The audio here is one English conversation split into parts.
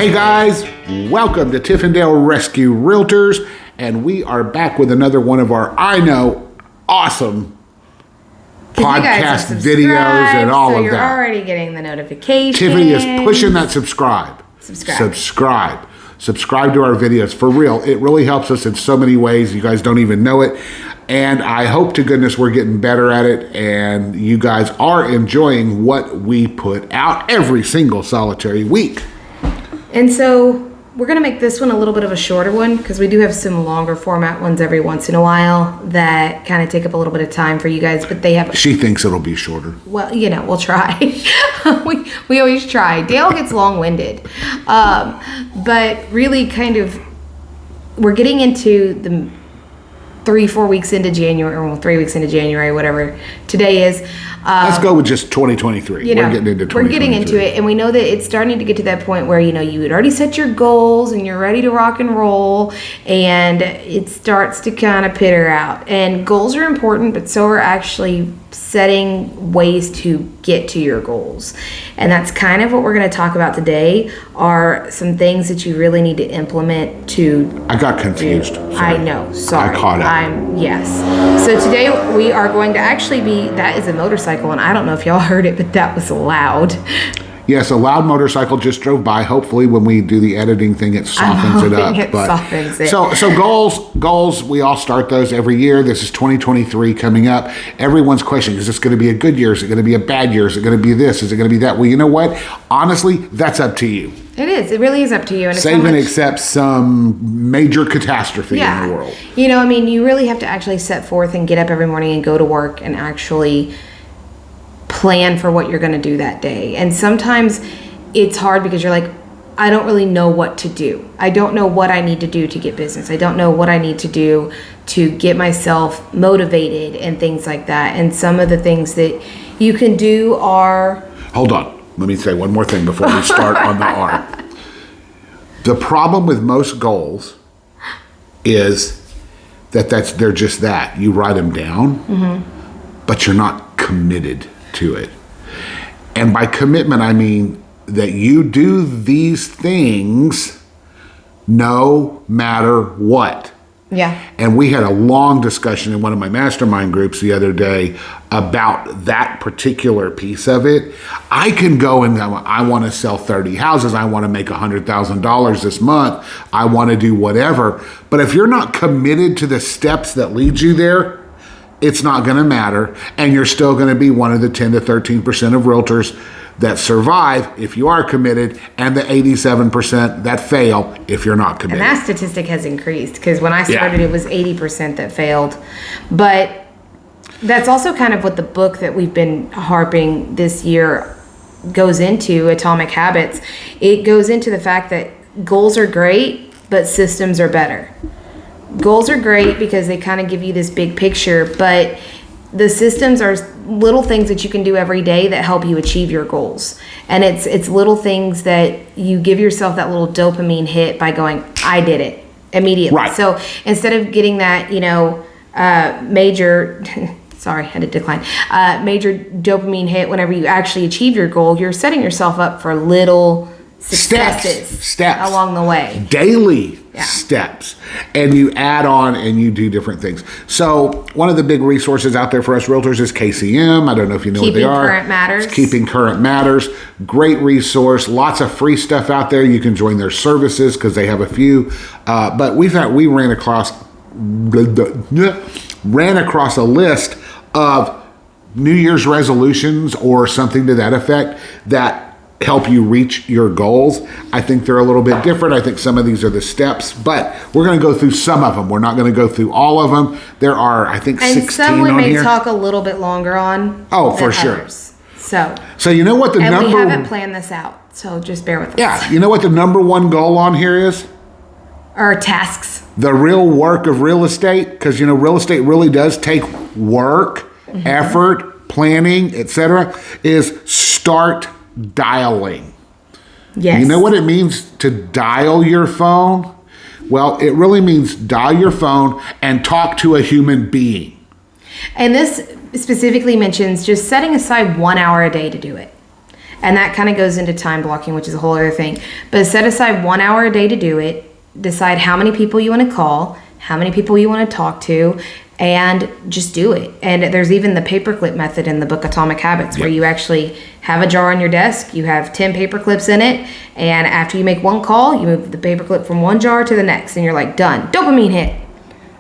Hey guys, welcome to Tiffindale Rescue Realtors, and we are back with another one of our, awesome podcast videos and all of that. So you're already getting the notifications. Tiffany is pushing that subscribe. Subscribe to our videos. For real, it really helps us in so many ways. You guys don't even know it. And I hope to goodness we're getting better at it, and you guys are enjoying what we put out every single solitary week. And so we're going to make this one a little bit of a shorter one because we do have some longer format ones every once in a while that kind of take up a little bit of time for you guys, but they have... She thinks it'll be shorter. Well, we'll try. we always try. Dale gets long-winded. But really kind of, we're getting into the 3-4 weeks into January, or 3 weeks into January, whatever today is. Let's go with just 2023. We're getting into 2023. We're getting into it, and we know that it's starting to get to that point where, you had already set your goals and you're ready to rock and roll, and it starts to kind of peter out. And goals are important, but so are actually setting ways to get to your goals. And that's kind of what we're going to talk about today, are some things that you really need to implement to... I got confused. Sorry. I know. Sorry. I caught it. Yes. So today we are going to actually be... That is a motorcycle, and I don't know if y'all heard it, but that was loud. Yes, a loud motorcycle just drove by. Hopefully when we do the editing thing, it softens it up. Softens it. So goals, we all start those every year. This is 2023 coming up. Everyone's questioning, is this going to be a good year? Is it going to be a bad year? Is it going to be this? Is it going to be that? Well, you know what? Honestly, that's up to you. It is. It really is up to you. And Save and accept some major catastrophe in the world. You really have to actually set forth and get up every morning and go to work and actually plan for what you're going to do that day. And sometimes it's hard because you're like, I don't really know what to do. I don't know what I need to do to get business. I don't know what I need to do to get myself motivated and things like that. And some of the things that you can do are... Hold on. Let me say one more thing before we start on the R. The problem with most goals is that they're just that. You write them down, but you're not committed to it. And by commitment, I mean that you do these things no matter what. Yeah. And we had a long discussion in one of my mastermind groups the other day about that particular piece of it. I can go and I want to sell 30 houses. I want to make $100,000 this month. I want to do whatever. But if you're not committed to the steps that lead you there, it's not going to matter. And you're still going to be one of the 10 to 13% of realtors that survive if you are committed, and the 87% that fail if you're not committed. And that statistic has increased, because when I started, it was 80% that failed. But that's also kind of what the book that we've been harping this year goes into, Atomic Habits. It goes into the fact that goals are great, but systems are better. Goals are great because they kind of give you this big picture, but the systems are little things that you can do every day that help you achieve your goals. And it's little things that you give yourself that little dopamine hit by going, I did it immediately. Right. So instead of getting that, major, sorry, I had to decline, major dopamine hit whenever you actually achieve your goal, you're setting yourself up for little successes steps along the way. Daily steps. And you add on and you do different things. So one of the big resources out there for us realtors is KCM. I don't know if you know what they are. Keeping Current Matters. It's Keeping Current Matters. Great resource. Lots of free stuff out there. You can join their services because they have a few. But we ran across a list of New Year's resolutions or something to that effect that help you reach your goals. I think they're a little bit different. I think some of these are the steps, but we're going to go through some of them. We're not going to go through all of them. There are, I think, 16 on here. And some we may talk a little bit longer on. Oh, for sure. So you know what the number... And we haven't planned this out, so just bear with us. Yeah, you know what the number one goal on here is? Or tasks. The real work of real estate, because, real estate really does take work, effort, planning, etc., is start dialing. Yes. You know what it means to dial your phone? Well, it really means dial your phone and talk to a human being. And this specifically mentions just setting aside 1 hour a day to do it. And that kind of goes into time blocking, which is a whole other thing. But set aside 1 hour a day to do it. Decide how many people you want to call, how many people you want to talk to, and just do it. And there's even the paperclip method in the book Atomic Habits, where you actually have a jar on your desk, you have 10 paper clips in it, and after you make one call, you move the paperclip from one jar to the next, and you're like, done. Dopamine hit.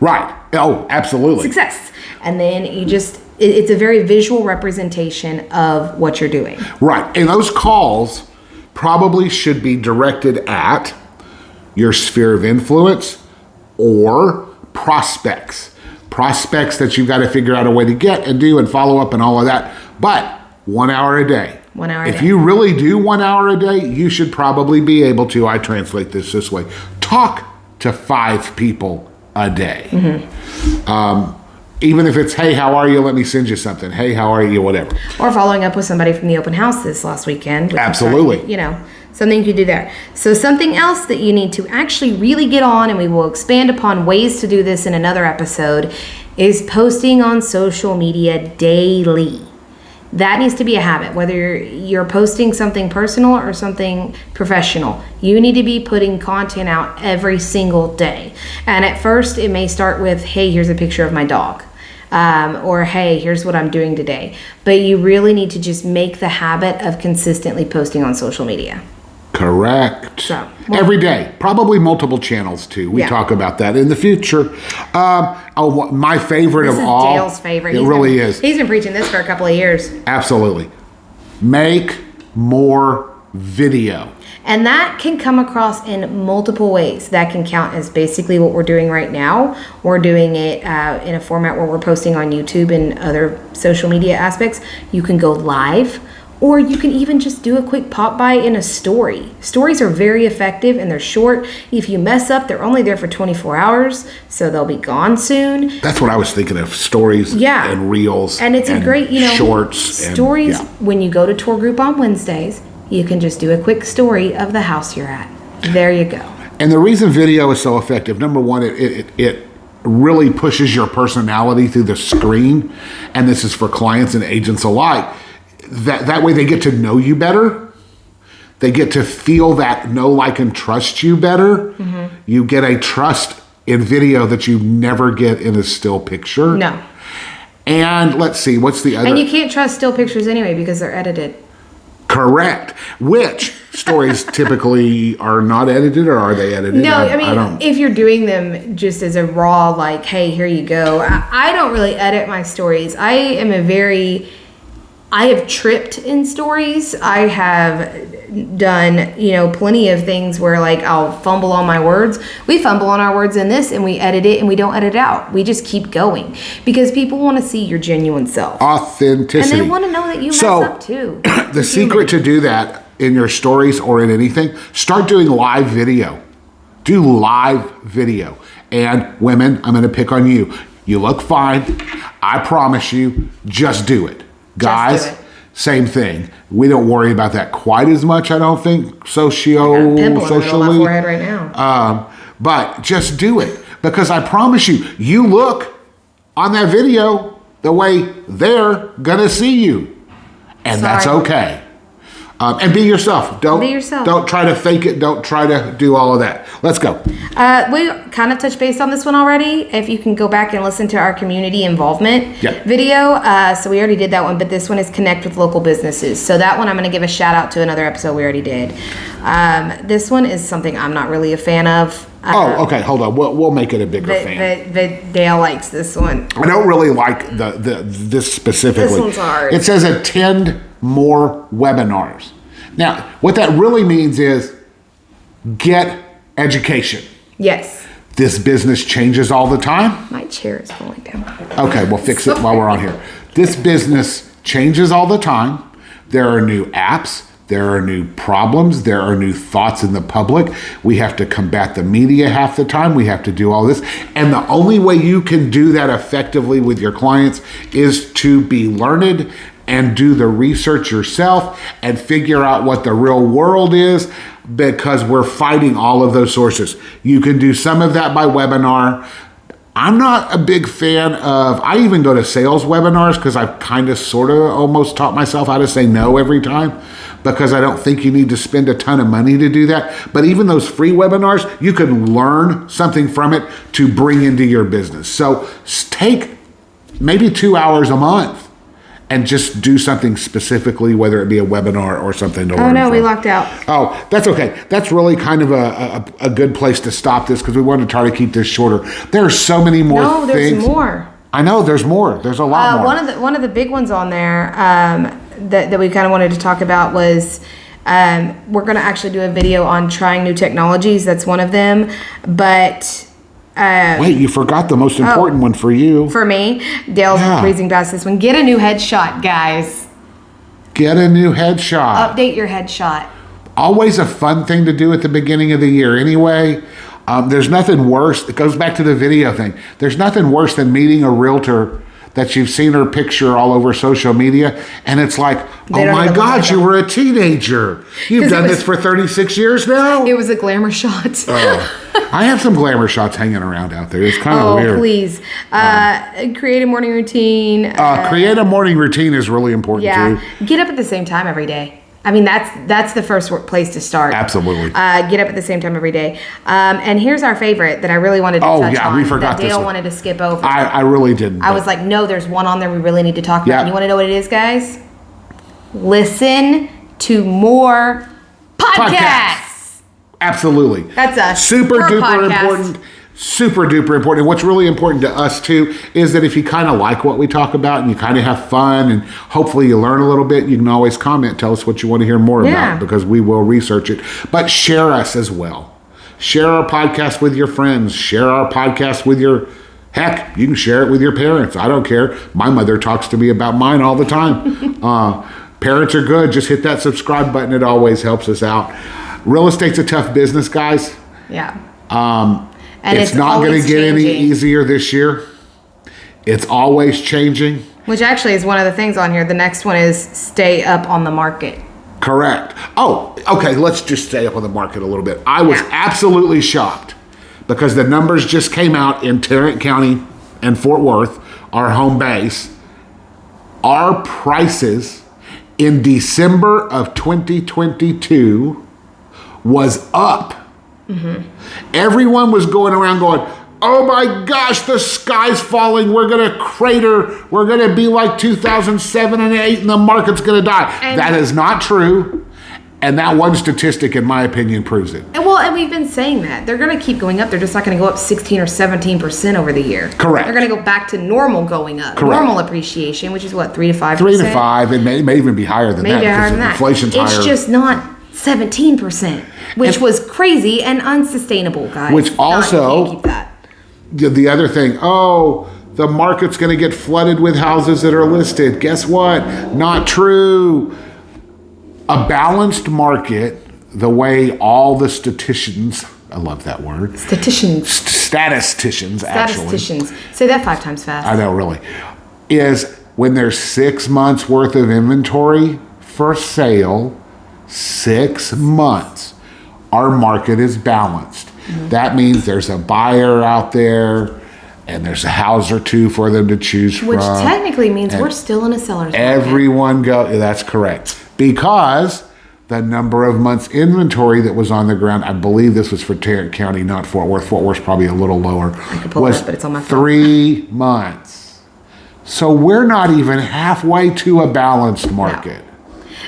Right. Oh, absolutely. Success. And then you just, it's a very visual representation of what you're doing. Right. And those calls probably should be directed at your sphere of influence or prospects that you've got to figure out a way to get and do and follow up and all of that. But 1 hour a day. 1 hour a day. If you really do 1 hour a day, you should probably be able to, I translate this way, talk to 5 people a day. Even if it's, hey, how are you? Let me send you something. Hey, how are you? Whatever. Or following up with somebody from the open house this last weekend. Absolutely. Something you could do there. So something else that you need to actually really get on, and we will expand upon ways to do this in another episode, is posting on social media daily. That needs to be a habit, whether you're posting something personal or something professional. You need to be putting content out every single day. And at first, it may start with, hey, here's a picture of my dog. Or, hey, here's what I'm doing today. But you really need to just make the habit of consistently posting on social media. Correct. So, every day, probably multiple channels too. We talk about that in the future. My favorite of all. This is Dale's favorite. It really is. He's been preaching this for a couple of years. Absolutely. Make more video. And that can come across in multiple ways. That can count as basically what we're doing right now. We're doing it in a format where we're posting on YouTube and other social media aspects. You can go live. Or you can even just do a quick pop by in a story. Stories are very effective and they're short. If you mess up, they're only there for 24 hours, so they'll be gone soon. That's what I was thinking of, stories and reels. And it's a great, shorts. Stories, when you go to tour group on Wednesdays, you can just do a quick story of the house you're at. There you go. And the reason video is so effective, number one, it really pushes your personality through the screen. And this is for clients and agents alike. That way they get to know you better. They get to feel that know, like, and trust you better. Mm-hmm. You get a trust in video that you never get in a still picture. No. And let's see, what's the other? And you can't trust still pictures anyway because they're edited. Correct. Which stories typically are not edited, or are they edited? No, I mean, if you're doing them just as a raw, like, hey, here you go. I don't really edit my stories. I have tripped in stories. I have done, plenty of things where, like, I'll fumble on my words. We fumble on our words in this, and we edit it, and we don't edit it out. We just keep going because people want to see your genuine self. Authenticity. And they want to know that you mess up too. The secret to do that in your stories or in anything, start doing live video. Do live video. And women, I'm going to pick on you. You look fine. I promise you, just do it. Guys, same thing. We don't worry about that quite as much, I don't think, socially. I got a pimple in the middle of my forehead right now. But just do it. Because I promise you, you look on that video the way they're going to see you. And that's okay. And be yourself. Be yourself. Don't try to fake it. Don't try to do all of that. Let's go. We kind of touched base on this one already. If you can go back and listen to our community involvement video. So we already did that one, but this one is connect with local businesses. So that one I'm going to give a shout out to another episode we already did. This one is something I'm not really a fan of. Okay. Hold on. We'll make it a bigger fan. But Dale likes this one. I don't really like this specifically. This one's hard. It says attend more webinars. Now, what that really means is get education. Yes. This business changes all the time. My chair is falling down. Okay, we'll fix it while we're on here. This business changes all the time. There are new apps. There are new problems. There are new thoughts in the public. We have to combat the media half the time. We have to do all this. And the only way you can do that effectively with your clients is to be learned and do the research yourself and figure out what the real world is, because we're fighting all of those sources. You can do some of that by webinar. I'm not a big fan of, I even go to sales webinars because I've kind of sort of almost taught myself how to say no every time, because I don't think you need to spend a ton of money to do that. But even those free webinars, you can learn something from it to bring into your business. So take maybe 2 hours a month and just do something specifically, whether it be a webinar or something to learn. Oh no, from. we locked out. Oh, that's okay. That's really kind of a good place to stop this, because we want to try to keep this shorter. There are so many more things. No, there's more. I know there's more. There's a lot more. One of the big ones on there that we kind of wanted to talk about was we're going to actually do a video on trying new technologies. That's one of them. But wait, you forgot the most important one for you. For me, Dale's breezing past this one. Get a new headshot, guys. Get a new headshot. Update your headshot. Always a fun thing to do at the beginning of the year anyway. There's nothing worse. It goes back to the video thing. There's nothing worse than meeting a realtor that you've seen her picture all over social media, and it's like, oh my God, you were a teenager. You've done this for 36 years now? It was a glamour shot. I have some glamour shots hanging around out there. It's kind of weird. Oh, please. Create a morning routine. Create a morning routine is really important too. Get up at the same time every day. I mean, that's the first place to start. Absolutely. Get up at the same time every day. And here's our favorite that I really wanted to touch on. We forgot that Dale wanted to skip over. I really didn't. I was like, no, there's one on there we really need to talk about. And you want to know what it is, guys? Listen to more podcasts. Absolutely. That's us. Super duper important. Super duper important. What's really important to us too is that if you kind of like what we talk about and you kind of have fun and hopefully you learn a little bit, you can always comment, tell us what you want to hear more about, because we will research it. But share us as well. Share our podcast with your friends. Share our podcast with your, heck, you can share it with your parents. I don't care. My mother talks to me about mine all the time. Parents are good. Just hit that subscribe button. It always helps us out. Real estate's a tough business, guys. Yeah. And it's not going to get any easier this year. It's always changing. Which actually is one of the things on here. The next one is stay up on the market. Correct. Oh, okay. Let's just stay up on the market a little bit. I was absolutely shocked because the numbers just came out in Tarrant County and Fort Worth, our home base. Our prices in December of 2022 was up. Everyone was going around going, oh my gosh, the sky's falling. We're going to crater. We're going to be like 2007 and 8 and the market's going to die. And that is not true. And that one statistic, in my opinion, proves it. And we've been saying that. They're going to keep going up. They're just not going to go up 16 or 17% over the year. Correct. They're going to go back to normal going up. Correct. Normal appreciation, which is what, 3 to 5%? 3 to 5. It may even be higher than that. Maybe higher than that. Inflation's higher. It's just not 17%, which was crazy and unsustainable, guys. Which also, you can't keep that. The other thing, the market's going to get flooded with houses that are listed. Guess what? Not true. A balanced market, the way all the statisticians, I love that word. Statisticians, actually. Say that 5 times fast. I know, really. Is when there's 6 months worth of inventory for sale, 6 months, our market is balanced. That means there's a buyer out there and there's a house or two for them to choose from. Which technically means we're still in a seller's market. Everyone that's correct. Because the number of months inventory that was on the ground, I believe this was for Tarrant County, not Fort Worth. Fort Worth's probably a little lower. I could pull it up, but it's on my phone. 3 months. So we're not even halfway to a balanced market. No.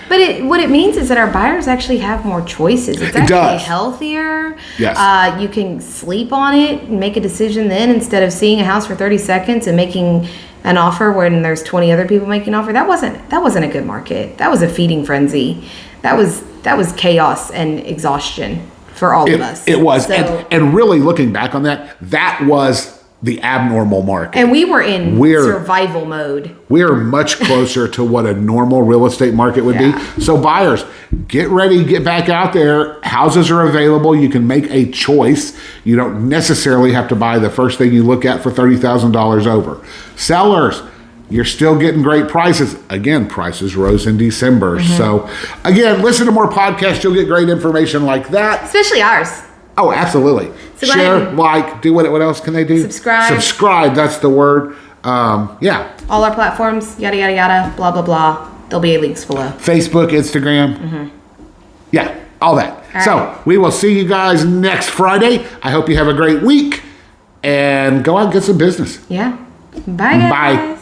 But what it means is that our buyers actually have more choices. It's actually healthier. Yes. You can sleep on it and make a decision then instead of seeing a house for 30 seconds and making an offer when there's 20 other people making an offer. That wasn't a good market. That was a feeding frenzy. That was chaos and exhaustion for all of us. It was. So, and really looking back on that was the abnormal market. And we were in survival mode. We're much closer to what a normal real estate market would be. So buyers, get ready, get back out there. Houses are available. You can make a choice. You don't necessarily have to buy the first thing you look at for $30,000 over. Sellers, you're still getting great prices. Again, prices rose in December. So again, listen to more podcasts. You'll get great information like that. Especially ours. Oh, absolutely. So go share, ahead. like, do what else can they do? Subscribe. Subscribe, that's the word. Yeah. All our platforms, yada, yada, yada, blah, blah, blah. There'll be links below. Facebook, Instagram. Yeah, all that. All so right. we will see you guys next Friday. I hope you have a great week and go out and get some business. Yeah. Bye, guys. Bye.